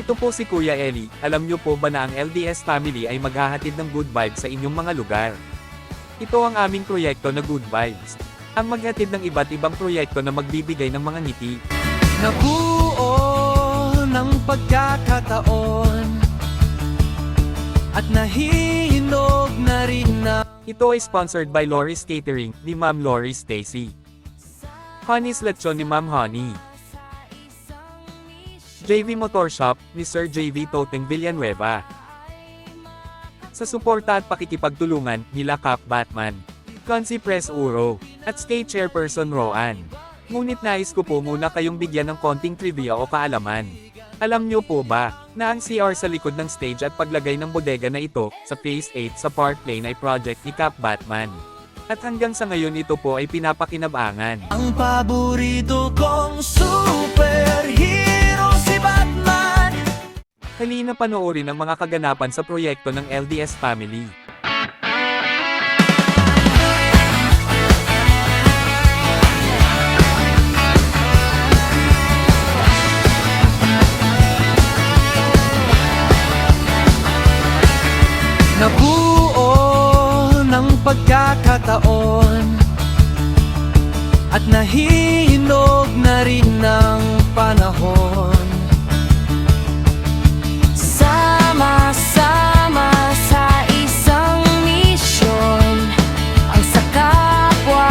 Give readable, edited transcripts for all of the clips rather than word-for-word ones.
Ito po si Kuya Eli. Alam niyo po ba na ang LDS Family ay maghahatid ng good vibes sa inyong mga lugar? Ito ang aming proyekto na Good Vibes. Ang maghatid ng iba't ibang proyekto na magbibigay ng mga ngiti. Nabuo ng pagkakataon at nahihinog na rin na. Ito ay sponsored by Loris Catering, ni Ma'am Loris Stacy. Honey's Lechon ni Ma'am Honey. JV Motor Shop, ni Sir JV Toteng Villanueva. Sa suporta at pakikipagtulungan, nila Cap Batman, Consi Press Uro, at Skate Chairperson Roan. Ngunit nais ko po muna kayong bigyan ng konting trivia o kaalaman. Alam niyo po ba, na ang CR sa likod ng stage at paglagay ng bodega na ito, sa Phase 8 sa Park Lane ay project ni Cap Batman. At hanggang sa ngayon ito po ay pinapakinabangan. Ang paborito kong superhero si Batman. Halina panoorin ang mga kaganapan sa proyekto ng LDS Family. Nabuo ng pagkakataon at nahihinog na rin ng panahon. Sama-sama sa isang misyon, ang sa kapwa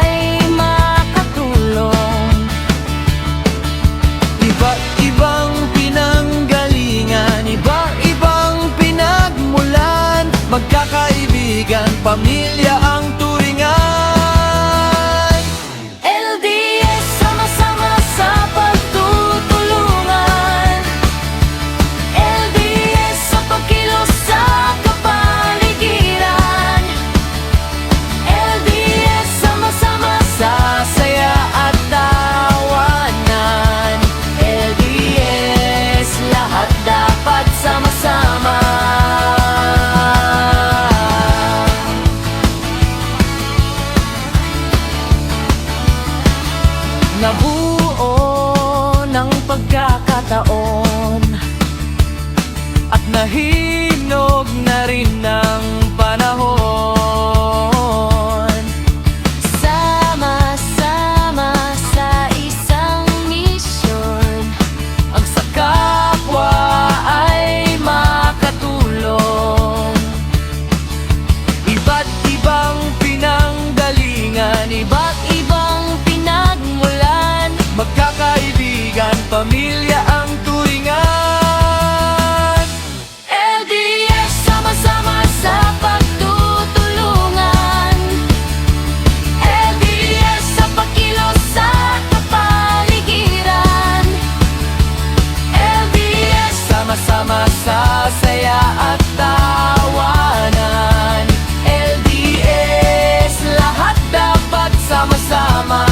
ay makatulong. Iba't ibang pinanggalingan, iba't ibang pinagmulan, magkakaibigan, pamilya ang turingan. LDS, sama-sama sa pagtutulungan. LDS, sa pagkilos sa kapaligiran. LDS, sama-sama sa saya at tawanan. LDS, lahat dapat sama-sama. Nabuo ng pagkakataon at nahinog na rin ng panahon. Sama-sama sa isang misyon, ang sa kapwa ay makatulong. Iba't ibang pinanggalingan, iba't ibang pinagmulan, magkakaibigan, pamilya ang turingan. LDS, sama-sama sa pagtutulungan. LDS, sa pagkilos sa kapaligiran. LDS, sama-sama sa saya at tawanan. LDS, lahat dapat sama-sama.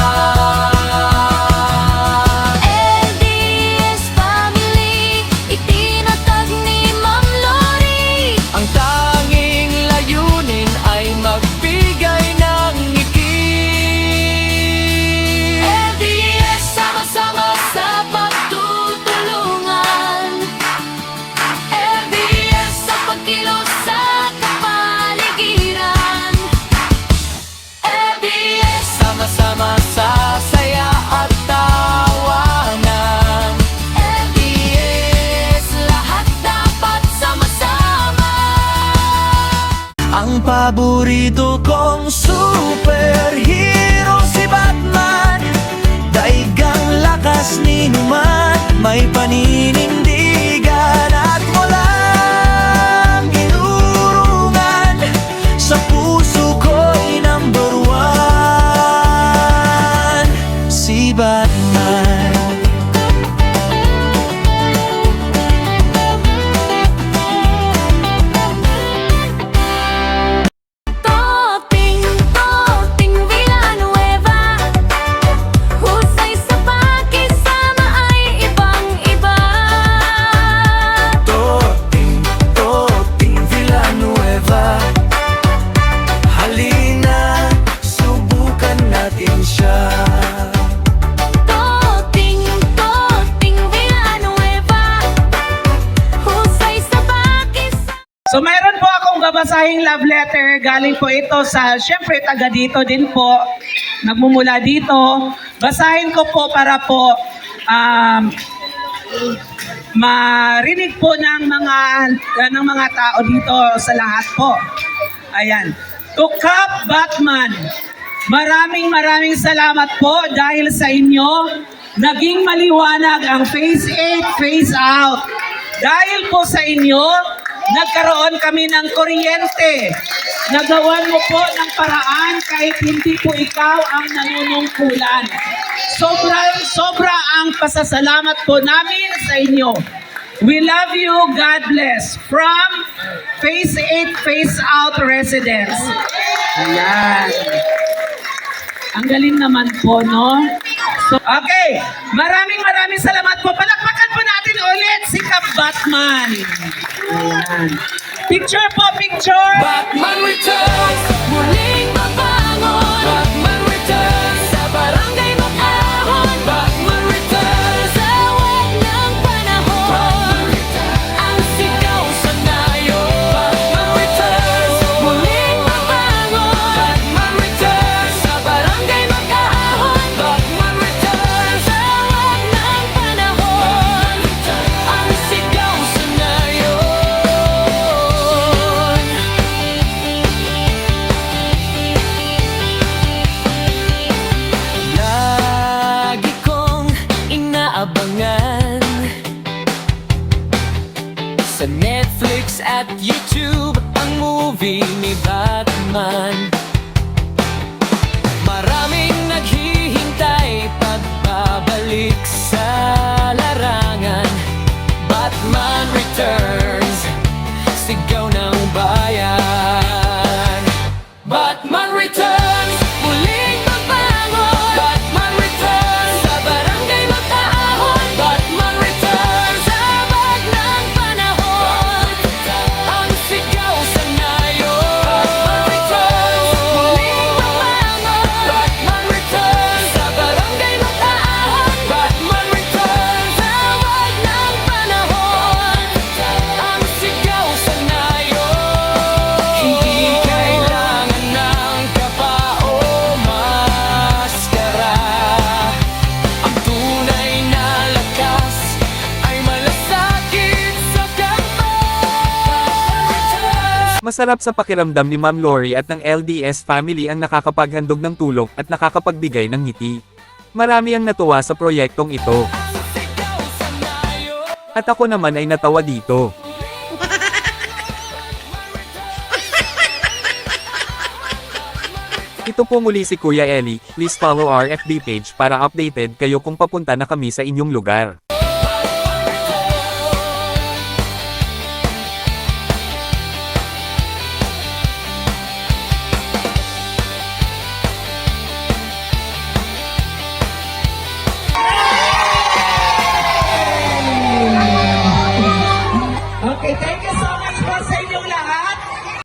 LDS Family, itinatag ni Ma'am Lori. Ang tanging layunin ay magbigay ng ngiti. LDS, sama-sama sa pagtutulungan. LDS, sa pagkilos sa kapaligiran. LDS, sama-sama sa saya at tawanan. LDS, lahat dapat sama-sama. Ang paborito kong superhero si Batman. Daigang lakas ni Numan, may paninindigan at walang inurungan. Sa puso ko'y number one, si Batman. Toteng Villanueva, husay sa pakisama ay ibang-iba. Toteng Villanueva, halina, subukan natin siya. Toteng Villanueva, So mayroon po akong babasahing love letter. Galing po ito sa, syempre taga dito din po. Nagmumula dito. Basahin ko po para po marinig po ng mga tao dito sa lahat po. Ayan. To Cap Batman, maraming salamat po dahil sa inyo, naging maliwanag ang phase 8, phase out. Dahil po sa inyo, nagkaroon kami ng kuryente. Nagawan mo po ng paraan kahit hindi po ikaw ang nanunungkulan. Sobra ang pasasalamat po namin sa inyo. We love you. God bless. From Phase 8, Phase Out residents. Ayan. Ang galing naman po, no? So, okay. Maraming salamat po. Palakpakan po natin ulit si Cap Batman. Ayan. Picture po, picture. Batman returns, muling mabangon. Batman returns, sa barangay mag-ahon. Batman returns, sa wag ng panahon. Batman returns, ang sigaw sa nayon. Batman returns, muling mabangon. Batman returns, sa barangay mag-ahon. Batman returns, sa wag ng panahon. Ang sigaw sa nayon. Lagi kong inaabangan sa Netflix at YouTube ang movie ni Batman. Maraming naghihintay pagbabalik sa larangan. Batman returns, sigaw ng bayan. Batman returns, muling mabangon. Batman returns, sa barangay mag-ahon. Batman returns, sa wag ng panahon. Ang sigaw sa nayon. Batman returns, muling mabangon. Batman returns, sa barangay mag-ahon. Batman returns, sa wag ng panahon. Ang sigaw sa nayon. Hindi kailangan ng kapa o maskara. Ang tunay na lakas ay malasakit sa kamay. Masarap sa pakiramdam ni Ma'am Lori at ng LDS family ang nakakapaghandog ng tulong at nakakapagbigay ng ngiti. Marami ang natuwa sa proyektong ito. Sigaw sa nayon. At ako naman ay natawa dito. Ito po muli si Kuya Eli. Please follow our FB page para updated kayo kung papunta na kami sa inyong lugar.